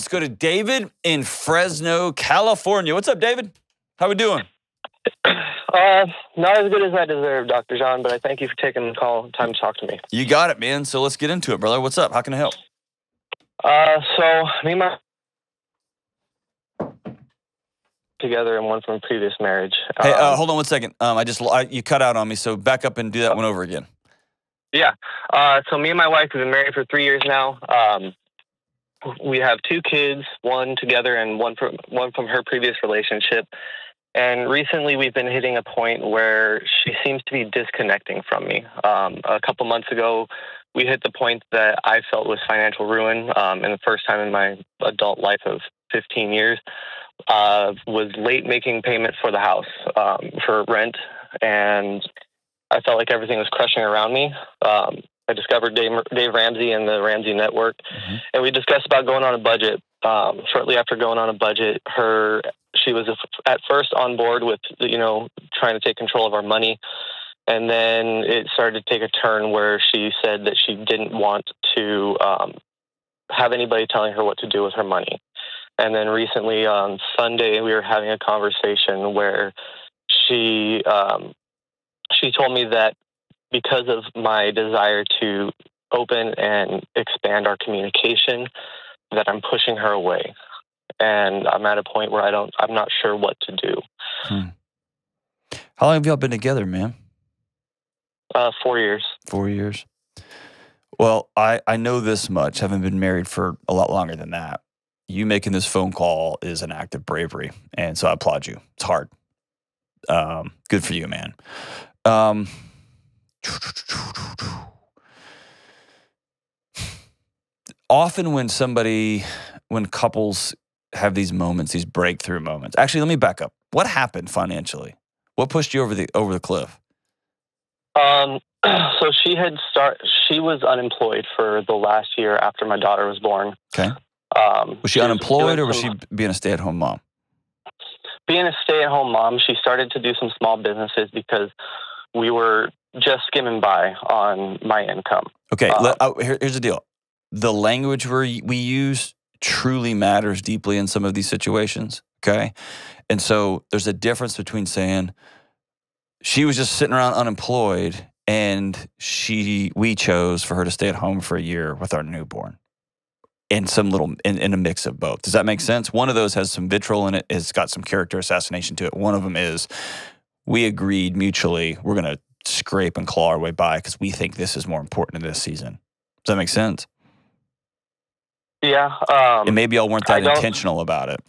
Let's go to David in Fresno, California. What's up, David? How we doing? Not as good as I deserve, Dr. John, but I thank you for taking the time to talk to me. You got it, man. So let's get into it, brother. What's up? How can I help? So me and my together and one from a previous marriage. Hey, hold on one second. You cut out on me, so back up and do that one over again. Yeah. So me and my wife have been married for 3 years now. We have 2 kids, one together and one from her previous relationship. And recently we've been hitting a point where she seems to be disconnecting from me. A couple months ago, we hit the point that I felt was financial ruin. And the first time in my adult life of 15 years, was late making payment for the house, for rent. And I felt like everything was crushing around me. I discovered Dave Ramsey and the Ramsey Network, and we discussed about going on a budget. Shortly after going on a budget, she was at first on board with, trying to take control of our money. And then it started to take a turn where she said that she didn't want to have anybody telling her what to do with her money. And then recently on Sunday, we were having a conversation where she told me that because of my desire to open and expand our communication, that I'm pushing her away. And I'm at a point where I'm not sure what to do. How long have y'all been together, man? 4 years. 4 years. Well, I know this much, having been married for a lot longer than that. You making this phone call is an act of bravery, and so I applaud you. It's hard. Good for you, man. Often when couples have these moments, these breakthrough moments. Actually, let me back up. What happened financially? What pushed you over the cliff? So she was unemployed for the last year after my daughter was born. Okay. Was she unemployed or was she being a stay-at-home mom? Being a stay-at-home mom, she started to do some small businesses because we were just skimming by on my income. Okay, here's the deal. The language we use truly matters deeply in some of these situations, okay? And so there's a difference between saying she was just sitting around unemployed and we chose for her to stay at home for a year with our newborn. In a mix of both. Does that make sense? One of those has some vitriol in it. It's got some character assassination to it. One of them is we agreed mutually we're going to scrape and claw our way by because we think this is more important in this season. Does that make sense? Yeah. And maybe y'all weren't that intentional about it.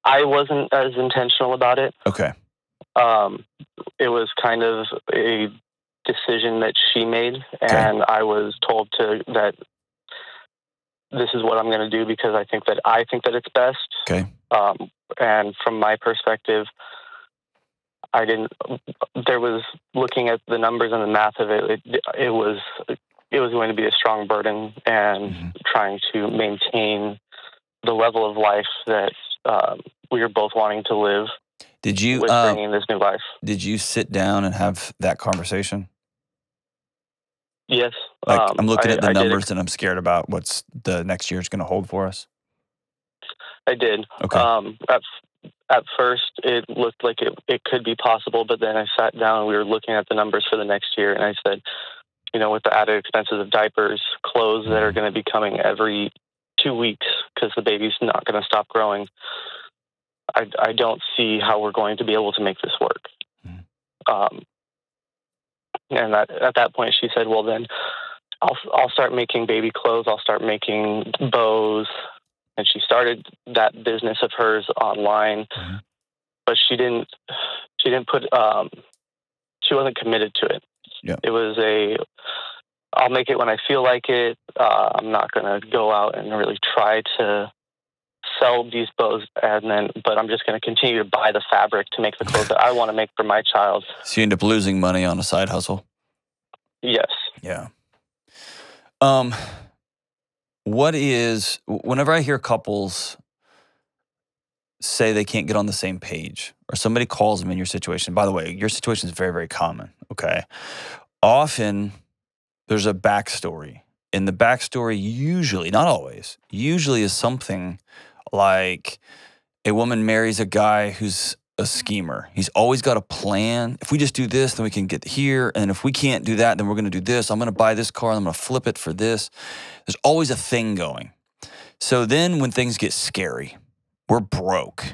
I wasn't as intentional about it. Okay. It was kind of a decision that she made, and I was told that this is what I'm going to do because I think that it's best. Okay. And from my perspective, there was looking at the numbers and the math of it. It was going to be a strong burden and trying to maintain the level of life that we were both wanting to live. Did you with bringing this new life? Did you sit down and have that conversation? Yes. I'm looking at the numbers and I'm scared about what's the next year's going to hold for us. I did. Okay. At first, it looked like it could be possible, but then I sat down and we were looking at the numbers for the next year, and I said, with the added expenses of diapers, clothes that are going to be coming every 2 weeks because the baby's not going to stop growing, I don't see how we're going to be able to make this work. And at that point, she said, well, then I'll start making baby clothes. I'll start making bows. And she started that business of hers online, but she didn't put, she wasn't committed to it. Yeah. It was I'll make it when I feel like it. I'm not going to go out and really try to sell these bows, but I'm just going to continue to buy the fabric to make the clothes that I want to make for my child. So you end up losing money on a side hustle? Yes. Yeah. Whenever I hear couples say they can't get on the same page, or somebody calls them in your situation, by the way, your situation is very, very common, okay? Often there's a backstory, And the backstory usually, not always, usually is something like a woman marries a guy who's a schemer. He's always got a plan. If we just do this, then we can get here. And if we can't do that, then we're going to do this. I'm going to buy this car and I'm going to flip it for this. There's always a thing going. So then when things get scary, we're broke.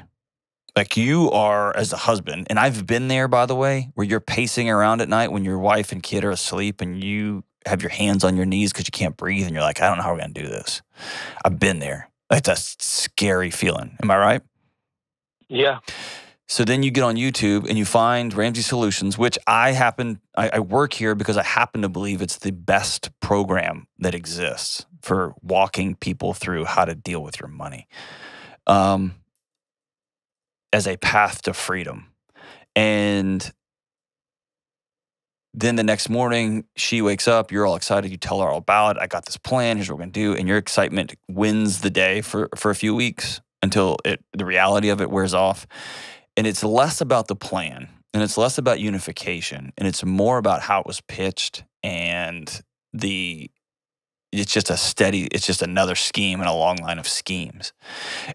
Like you are as a husband, and I've been there, by the way, where you're pacing around at night when your wife and kid are asleep and you have your hands on your knees because you can't breathe and you're like, I don't know how we're going to do this. I've been there. That's a scary feeling. Am I right? Yeah. So then you get on YouTube and you find Ramsey Solutions, which I work here because I happen to believe it's the best program that exists for walking people through how to deal with your money as a path to freedom. And then the next morning, she wakes up, you're all excited, you tell her all about it. I got this plan, here's what we're going to do. And your excitement wins the day for a few weeks until the reality of it wears off. And it's less about the plan, and it's less about unification, and it's more about how it was pitched, and it's just another scheme in a long line of schemes.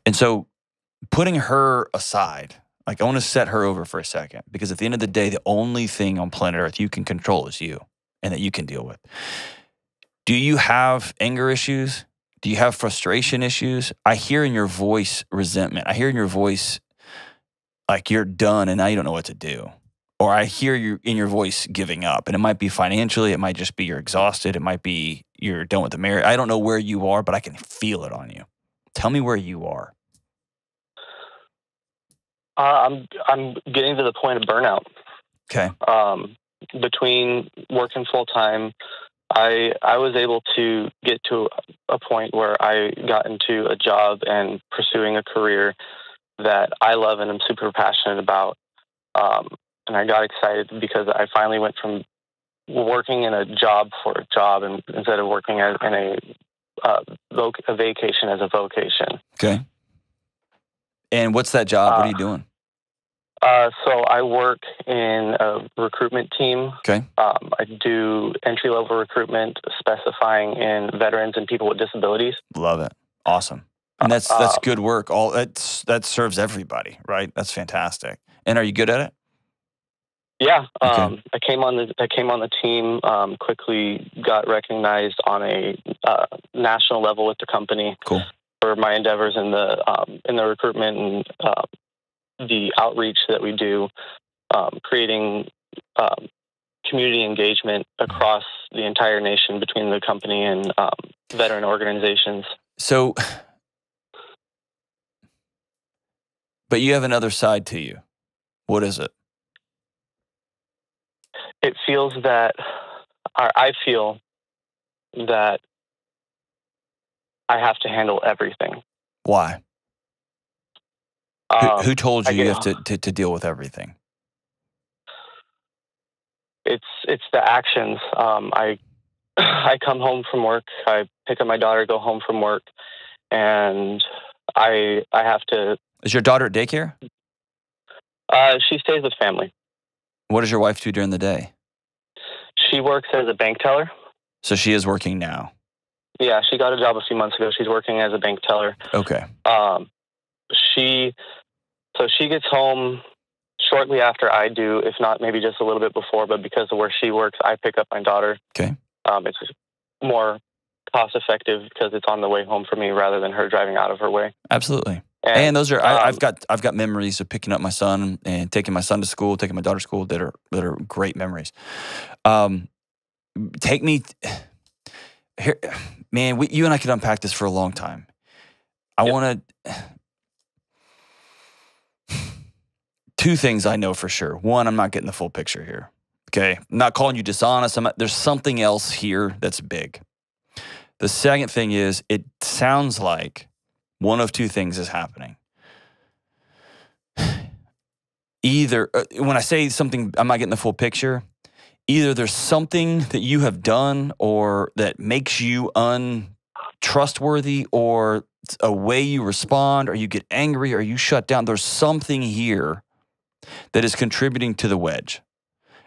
And so putting her aside, like I want to set her over for a second, because at the end of the day, the only thing on planet Earth you can control is you, and that you can deal with. Do you have anger issues? Do you have frustration issues? I hear in your voice resentment. I hear in your voice like you're done and now you don't know what to do. Or I hear you in your voice giving up. And it might be financially, it might just be you're exhausted, it might be you're done with the marriage. I don't know where you are, but I can feel it on you. Tell me where you are. I'm getting to the point of burnout. Okay. Between working full time, I was able to get to a point where I got into a job and pursuing a career that I love and I'm super passionate about. And I got excited because I finally went from working in a job for a job and instead of working in a vacation as a vocation. Okay. And what's that job? What are you doing? So I work in a recruitment team. Okay. I do entry-level recruitment specifying in veterans and people with disabilities. Love it. Awesome. And that's good work. That serves everybody, right? That's fantastic. And are you good at it? Yeah. Okay. I came on the team, quickly got recognized on a national level with the company. Cool. For my endeavors in the recruitment and the outreach that we do, creating community engagement across the entire nation between the company and veteran organizations. So, but you have another side to you. What is it? It feels that, I feel that I have to handle everything. Why? Who told you have to deal with everything? It's the actions. I come home from work. I pick up my daughter, go home from work, and I have to. Is your daughter at daycare? She stays with family. What does your wife do during the day? She works as a bank teller. So she is working now. Yeah, she got a job a few months ago. She's working as a bank teller. Okay. She gets home shortly after I do, if not maybe just a little bit before, but because of where she works, I pick up my daughter. Okay. It's more cost effective because it's on the way home for me rather than her driving out of her way. Absolutely. And those are I've got memories of picking up my son and taking my son to school, taking my daughter to school that are great memories. Take me here, man. You and I could unpack this for a long time. I want to. Two things I know for sure. One, I'm not getting the full picture here. Okay, I'm not calling you dishonest. There's something else here that's big. The second thing is, it sounds like one of two things is happening. Either, when I say something, I'm not getting the full picture. Either there's something that you have done or that makes you untrustworthy, or a way you respond, or you get angry, or you shut down. There's something here that is contributing to the wedge.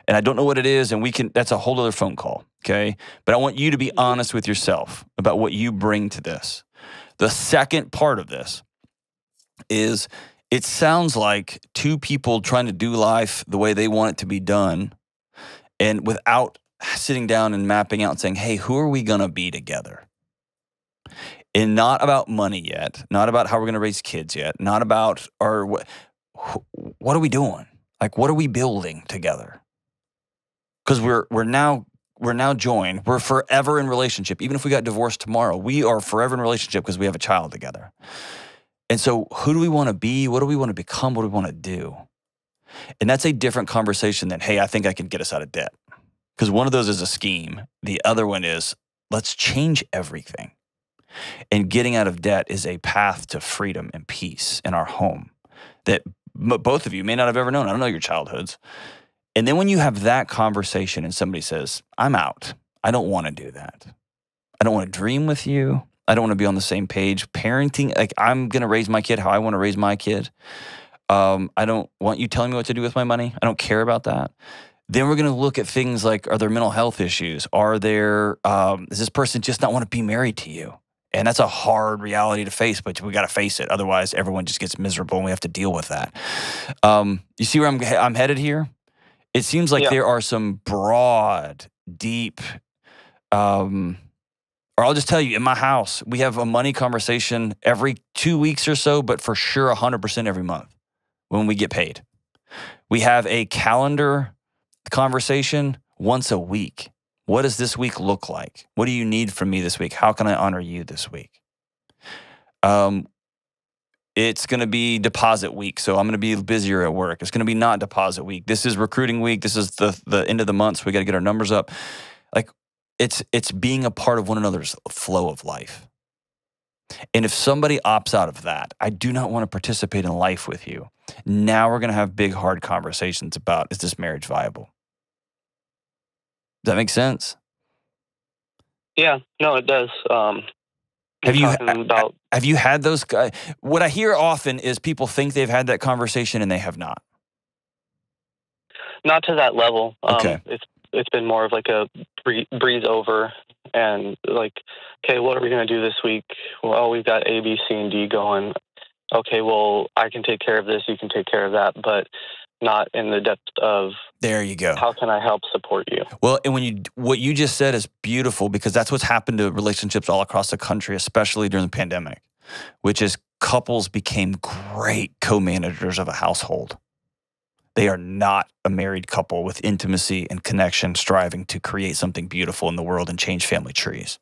And I don't know what it is, and that's a whole other phone call, okay? But I want you to be honest with yourself about what you bring to this. The second part of this is it sounds like two people trying to do life the way they want it to be done, and without sitting down and mapping out and saying, hey, who are we going to be together? And not about money yet, not about how we're going to raise kids yet, not about what are we doing? Like, what are we building together? Because we're now joined. We're forever in relationship. Even if we got divorced tomorrow, we are forever in relationship because we have a child together. And so who do we want to be? What do we want to become? What do we want to do? And that's a different conversation than, hey, I think I can get us out of debt. Because one of those is a scheme. The other one is, let's change everything. And getting out of debt is a path to freedom and peace in our home that both of you may not have ever known. I don't know your childhoods. And then when you have that conversation and somebody says, I'm out. I don't want to do that. I don't want to dream with you. I don't want to be on the same page. Parenting, like I'm going to raise my kid how I want to raise my kid. I don't want you telling me what to do with my money. I don't care about that. Then we're going to look at things like, are there mental health issues? Does this person just not want to be married to you? And that's a hard reality to face, but we got to face it. Otherwise, everyone just gets miserable and we have to deal with that. You see where I'm headed here? It seems like there are some broad, deep, or I'll just tell you, in my house, we have a money conversation every 2 weeks or so, but for sure 100% every month when we get paid. We have a calendar conversation once a week. What does this week look like? What do you need from me this week? How can I honor you this week? It's going to be deposit week, so I'm going to be busier at work. It's going to be not deposit week. This is recruiting week. This is the end of the month, so we got to get our numbers up. Like it's being a part of one another's flow of life. And if somebody opts out of that, I do not want to participate in life with you. Now we're going to have big, hard conversations about, is this marriage viable? Does that make sense? Yeah, no, it does. Have you had those guys? What I hear often is people think they've had that conversation and they have not. Not to that level. Okay. It's been more of like a breeze over and like, okay, what are we going to do this week? Well, we've got A, B, C, and D going. Okay, well, I can take care of this, you can take care of that, but not in the depth of, there you go. How can I help support you? Well, and what you just said is beautiful, because that's what's happened to relationships all across the country, especially during the pandemic, which is couples became great co-managers of a household. They are not a married couple with intimacy and connection striving to create something beautiful in the world and change family trees.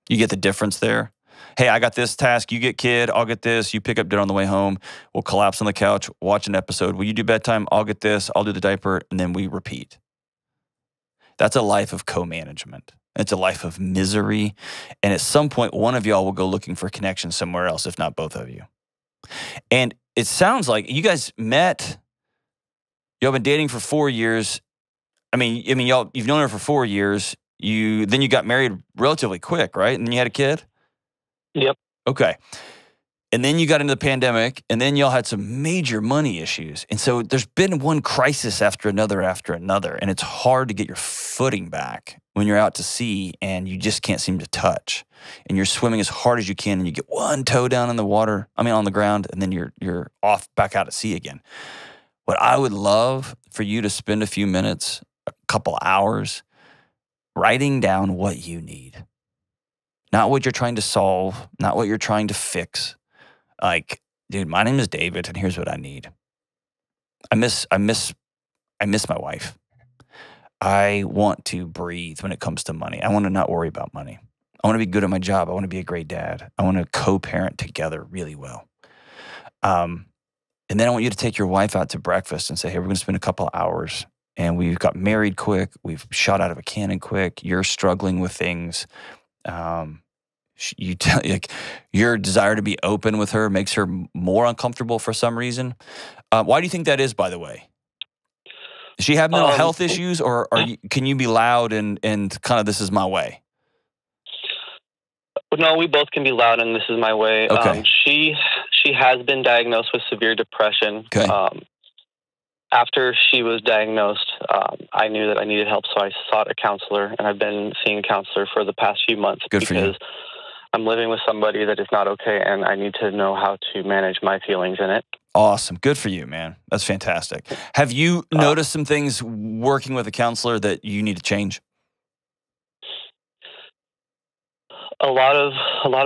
You get the difference there? Hey, I got this task. You get kid. I'll get this. You pick up dinner on the way home. We'll collapse on the couch, watch an episode. Will you do bedtime? I'll get this. I'll do the diaper. And then we repeat. That's a life of co-management. It's a life of misery. And at some point, one of y'all will go looking for connection somewhere else, if not both of you. And it sounds like you guys met. Y'all been dating for 4 years. I mean, y'all, you've known her for 4 years. Then you got married relatively quick, right? And then you had a kid? Yep. Okay. And then you got into the pandemic, and then y'all had some major money issues. And so there's been one crisis after another, and it's hard to get your footing back when you're out to sea and you just can't seem to touch. And you're swimming as hard as you can, and you get one toe down in the water, on the ground, and then you're off back out at sea again. What I would love for you to spend a few minutes, a couple hours, writing down what you need. Not what you're trying to solve, not what you're trying to fix. Like, dude, my name is David, and here's what I need. I miss my wife. I want to breathe when it comes to money. I want to not worry about money. I want to be good at my job. I want to be a great dad. I want to co-parent together really well. And then I want you to take your wife out to breakfast and say, hey, we're going to spend a couple hours. And we've got married quick. We've shot out of a cannon quick. You're struggling with things. Your desire to be open with her makes her more uncomfortable for some reason. Why do you think that is, by the way? Does she have mental health issues, or can you be loud and kind of, this is my way? No, we both can be loud, and this is my way. Okay. She has been diagnosed with severe depression. Okay. After she was diagnosed, I knew that I needed help, so I sought a counselor, and I've been seeing a counselor for the past few months Good for you. because I'm living with somebody that is not okay, and I need to know how to manage my feelings in it. Awesome. Good for you, man. That's fantastic. Have you noticed some things working with a counselor that you need to change? A lot of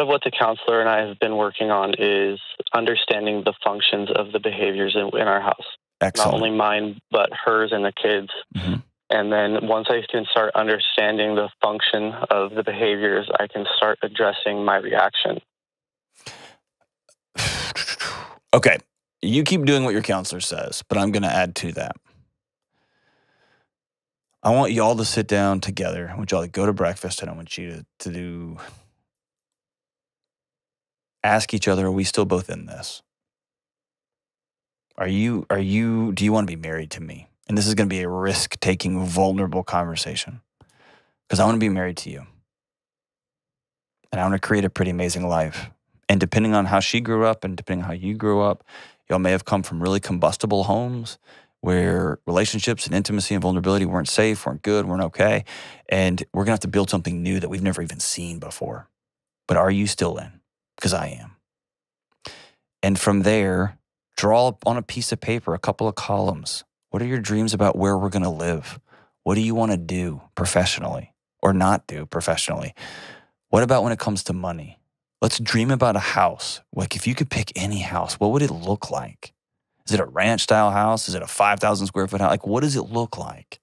what the counselor and I have been working on is understanding the functions of the behaviors in our house. Excellent. Not only mine, but hers and the kids. Mm-hmm. And then once I can start understanding the function of the behaviors, I can start addressing my reaction. Okay. You keep doing what your counselor says, but I'm going to add to that. I want you all to sit down together. I want you all to go to breakfast, and I want you to ask each other, are we still both in this? Do you want to be married to me? And this is going to be a risk-taking, vulnerable conversation because I want to be married to you. And I want to create a pretty amazing life. And depending on how she grew up and depending on how you grew up, y'all may have come from really combustible homes where relationships and intimacy and vulnerability weren't safe, weren't good, weren't okay. And we're going to have to build something new that we've never even seen before. But are you still in? Because I am. And from there, draw on a piece of paper a couple of columns. What are your dreams about where we're going to live? What do you want to do professionally or not do professionally? What about when it comes to money? Let's dream about a house. Like if you could pick any house, what would it look like? Is it a ranch-style house? Is it a 5,000 square foot house? Like, what does it look like?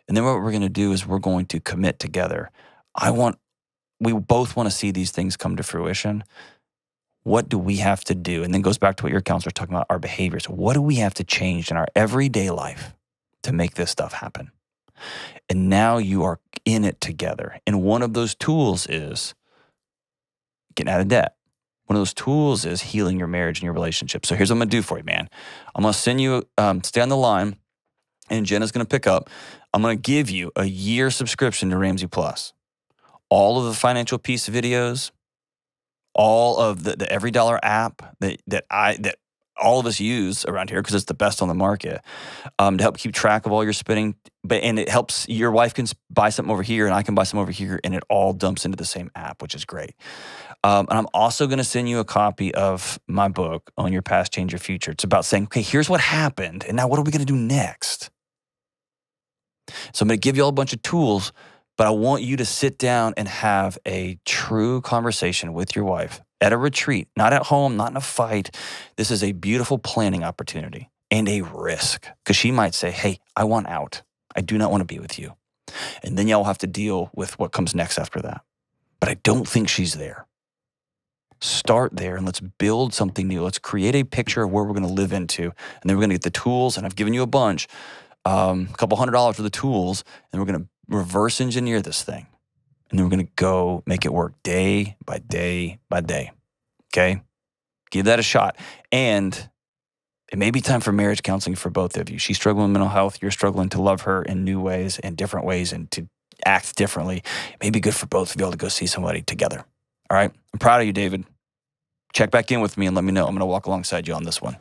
And then what we're going to do is we're going to commit together. We both want to see these things come to fruition. What do we have to do? And then goes back to what your counselor's talking about, our behaviors. What do we have to change in our everyday life to make this stuff happen? And now you are in it together. And one of those tools is getting out of debt. One of those tools is healing your marriage and your relationship. So here's what I'm going to do for you, man. I'm going to send you, stay on the line, and Jenna's going to pick up. I'm going to give you a year subscription to Ramsey Plus. All of the financial piece videos, all of the Every Dollar app that all of us use around here because it's the best on the market, to help keep track of all your spending. And it helps your wife can buy something over here and I can buy something over here, and it all dumps into the same app, which is great. And I'm also going to send you a copy of my book, Own Your Past, Change Your Future. It's about saying, okay, here's what happened, and now what are we going to do next? So I'm going to give you all a bunch of tools, but I want you to sit down and have a true conversation with your wife at a retreat, not at home, not in a fight. This is a beautiful planning opportunity and a risk because she might say, hey, I want out. I do not want to be with you. And then y'all have to deal with what comes next after that. But I don't think she's there. Start there and let's build something new. Let's create a picture of where we're going to live into. And then we're going to get the tools, and I've given you a bunch, a couple $100 for the tools, and we're going to reverse engineer this thing. And then we're going to go make it work day by day by day. Okay? Give that a shot. And it may be time for marriage counseling for both of you. She's struggling with mental health. You're struggling to love her in new ways and different ways and to act differently. It may be good for both of you all to go see somebody together. All right? I'm proud of you, David. Check back in with me and let me know. I'm going to walk alongside you on this one.